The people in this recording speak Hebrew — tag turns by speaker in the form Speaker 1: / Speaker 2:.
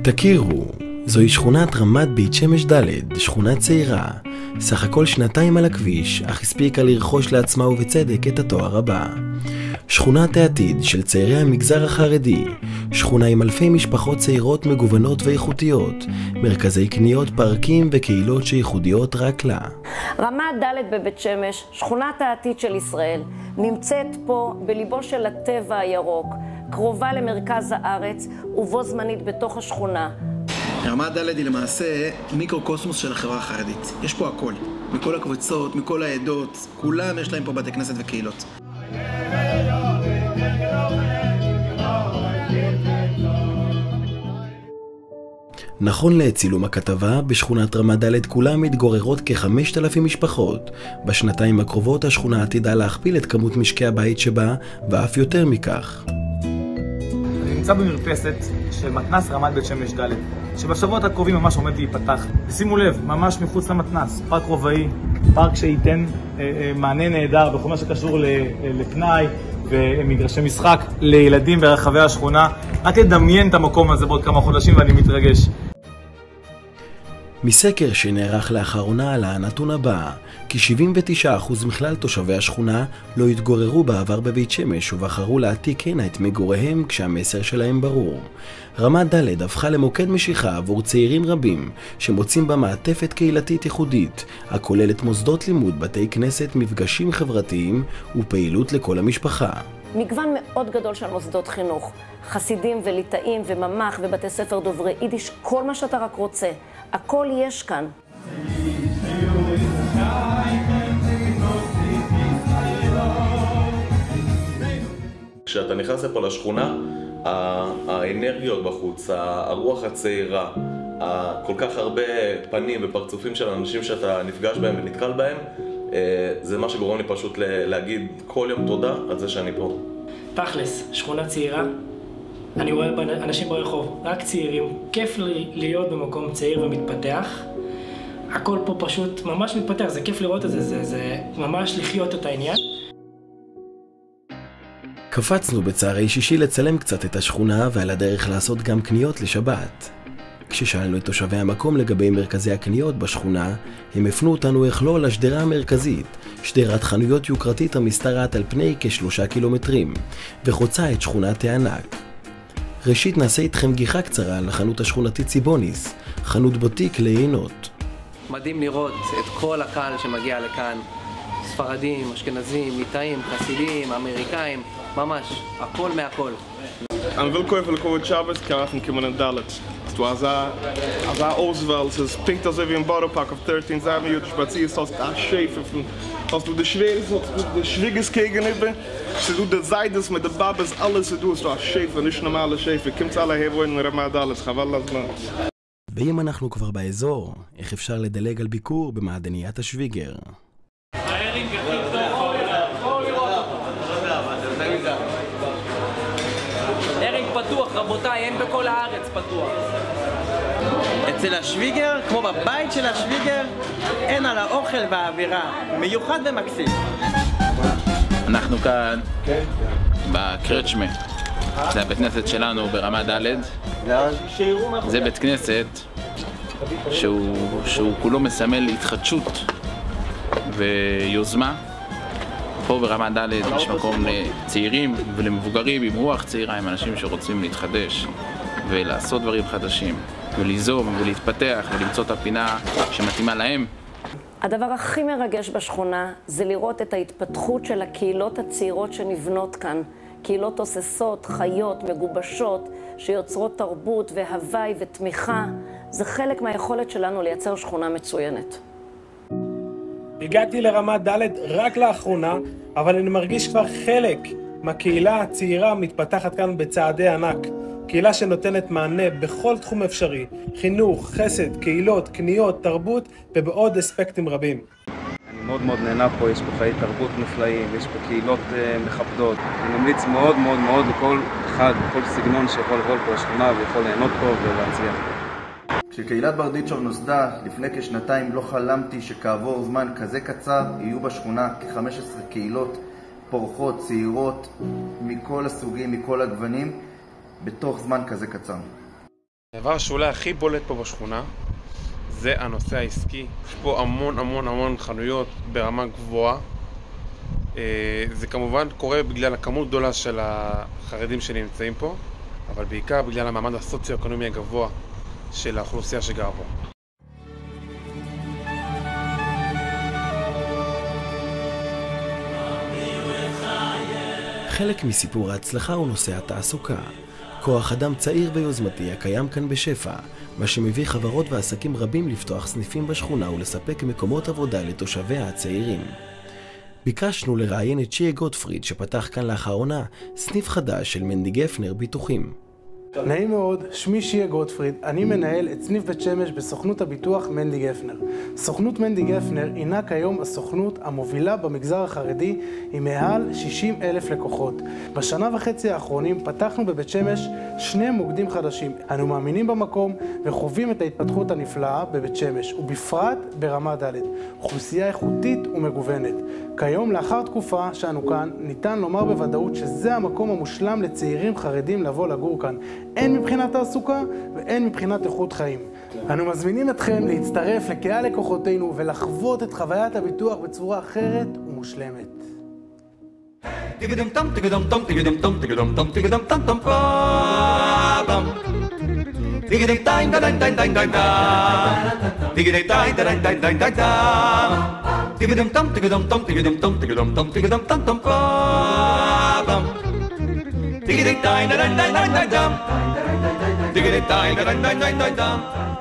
Speaker 1: תכירו, זוהי שכונת רמת בית שמש ד', שכונה צעירה. סך הכל 2 על הכביש, אך הספיקה לרכוש לעצמה ובצדק את התואר הבא. שכונת העתיד של צעירי המגזר החרדי, שכונה עם אלפי משפחות צעירות מגוונות ואיכותיות, מרכזי קניות, פארקים וקהילות שייחודיות רק לה.
Speaker 2: רמת ד' בבית שמש, שכונת העתיד של ישראל, נמצאת פה בליבו של הטבע הירוק, קרובה למרכז הארץ ובו זמנית בתוך השכונה.
Speaker 3: רמת ד' היא למעשה מיקרו-קוסמוס של החברה החרדית. יש פה הכל, מכל הקבוצות, מכל העדות, כולם יש להם פה בתי כנסת וקהילות.
Speaker 1: נכון לצילום הכתבה, בשכונת רמת ד' כולה מתגוררות כ-5,000 משפחות. בשנתיים הקרובות השכונה עתידה להכפיל את כמות משקי הבית שבה, ואף יותר מכך.
Speaker 4: אני נמצא במרפסת של מתנ"ס רמת בית שמש ד', שבשבועות הקרובים ממש עומד להיפתח. ושימו לב, ממש מחוץ למתנ"ס, פארק רובעי, פארק שייתן מענה נהדר בכל מה שקשור לפנאי ומגרשי משחק לילדים ברחבי השכונה. רק לדמיין את המקום הזה בעוד כמה חודשים ואני מתרגש.
Speaker 1: מסקר שנערך לאחרונה על הנתון הבא, כי 79% מכלל תושבי השכונה לא התגוררו בעבר בבית שמש ובחרו להעתיק הנה את מגוריהם כשהמסר שלהם ברור. רמת ד' הפכה למוקד משיכה עבור צעירים רבים שמוצאים בה מעטפת קהילתית ייחודית, הכוללת מוסדות לימוד, בתי כנסת, מפגשים חברתיים ופעילות לכל המשפחה.
Speaker 2: מגוון מאוד גדול של מוסדות חינוך, חסידים וליטאים וממ"ח ובתי ספר דוברי יידיש, כל מה שאתה רק רוצה, הכל יש כאן.
Speaker 5: כשאתה נכנס לפה לשכונה, האנרגיות בחוץ, הרוח הצעירה, כל כך הרבה פנים ופרצופים של אנשים שאתה נפגש בהם ונתקל בהם, זה מה שגורם לי פשוט להגיד כל יום תודה על זה שאני פה.
Speaker 6: תכלס, שכונה צעירה, אני רואה אנשים ברחוב, רק צעירים, כיף להיות במקום צעיר ומתפתח. הכל פה פשוט ממש מתפתח, זה כיף לראות את זה, זה ממש לחיות את העניין.
Speaker 1: קפצנו בצהרי שישי לצלם קצת את השכונה ועל הדרך לעשות גם קניות לשבת. כששאלנו את תושבי המקום לגבי מרכזי הקניות בשכונה, הם הפנו אותנו איך לא לשדרה המרכזית, שדרת חנויות יוקרתית המשתרעת על פני כ3 קילומטרים, וחוצה את שכונת הענק. ראשית נעשה איתכם גיחה קצרה על החנות השכונתית ציבוניס, חנות בוטיק לעינות.
Speaker 7: מדהים לראות את כל הקהל שמגיע לכאן, ספרדים, אשכנזים, ליטאים, חסידים, אמריקאים, ממש, הכל מהכל.
Speaker 8: En willkommen voor de Covid Shabbos, krijgen we een dalet. Als hij Oswald is, pinkt als even een bouwpak of 13 Avenue, dus wat zie je zoals een scheef, als du de schwieriges gegenüber, ze doet de zijdes met de babes, alles ze doet, zoals scheef, en niet normale scheef. Ik komt alle hebben in Ramat dalet, חבל הזמן.
Speaker 1: ואם אנחנו כבר באזור, איך אפשר לדלג על ביקור במעדניית השוויגר?
Speaker 7: הרינג פתוח, רבותיי, אין בכל הארץ פתוח. אצל השוויגר, כמו בבית של השוויגר, אין על האוכל והאווירה, מיוחד ומקסים.
Speaker 9: אנחנו כאן בקרצ'מה, זה הבית כנסת שלנו ברמת ד'. זה בית כנסת שהוא כולו מסמל התחדשות ויוזמה. פה ברמת ד' יש מקום לצעירים ולמבוגרים עם רוח צעירה, עם אנשים שרוצים להתחדש ולעשות דברים חדשים וליזום ולהתפתח ולמצוא את הפינה שמתאימה להם.
Speaker 2: הדבר הכי מרגש בשכונה זה לראות את ההתפתחות של הקהילות הצעירות שנבנות כאן. קהילות תוססות, חיות, מגובשות, שיוצרות תרבות והווי ותמיכה. זה חלק מהיכולת שלנו לייצר שכונה מצוינת.
Speaker 4: הגעתי לרמת ד' רק לאחרונה, אבל אני מרגיש כבר חלק מהקהילה הצעירה מתפתחת כאן בצעדי ענק. קהילה שנותנת מענה בכל תחום אפשרי, חינוך, חסד, קהילות, קניות, תרבות ובעוד אספקטים רבים.
Speaker 10: אני מאוד מאוד נהנה פה, יש פה חיי תרבות נפלאים, יש פה קהילות מכבדות. אני ממליץ מאוד מאוד מאוד לכל אחד, לכל סגנון שיכול לבוא פה לשכונה ויכול ליהנות פה ולהצליח.
Speaker 11: כשקהילת ברדיצ'וב נוסדה לפני כשנתיים לא חלמתי שכעבור זמן כזה קצר יהיו בשכונה כ-15 קהילות פורחות, צעירות, מכל הסוגים, מכל הגוונים, בתוך זמן כזה קצר.
Speaker 12: הדבר שאולי הכי בולט פה בשכונה זה הנושא העסקי. יש פה המון חנויות ברמה גבוהה. זה כמובן קורה בגלל הכמות גדולה של החרדים שנמצאים פה, אבל בעיקר בגלל המעמד הסוציו-אקונומי הגבוה של האוכלוסייה שגרה פה.
Speaker 1: חלק מסיפור ההצלחה הוא נושא התעסוקה. כוח אדם צעיר ויוזמתי הקיים כאן בשפע, מה שמביא חברות ועסקים רבים לפתוח סניפים בשכונה ולספק מקומות עבודה לתושביה הצעירים. ביקשנו לראיין את שיה גוטפריד שפתח כאן לאחרונה סניף חדש של מנדי גפנר ביטוחים.
Speaker 13: נעים מאוד, שמי שיה גוטפריד, אני מנהל את סניף בית שמש בסוכנות הביטוח מנדי גפנר. סוכנות מנדי גפנר הינה כיום הסוכנות המובילה במגזר החרדי עם מעל 60,000 לקוחות. בשנה וחצי האחרונים פתחנו בבית שמש 2 מוקדים חדשים. אנו מאמינים במקום וחווים את ההתפתחות הנפלאה בבית שמש, ובפרט ברמה ד', אוכלוסייה איכותית ומגוונת. כיום לאחר תקופה שאנו כאן, ניתן לומר בוודאות שזה המקום המושלם לצעירים חרדים לבוא לגור כאן. הן מבחינת תעסוקה והן מבחינת איכות חיים. אנו מזמינים אתכם להצטרף לקהל לקוחותינו ולחוות את חוויית הביטוח בצורה אחרת ומושלמת.
Speaker 14: Digga-dig-dang-dang-dang-dang-dang-dang. Digga-dig-dang-dang-dang-dang-dang-dang.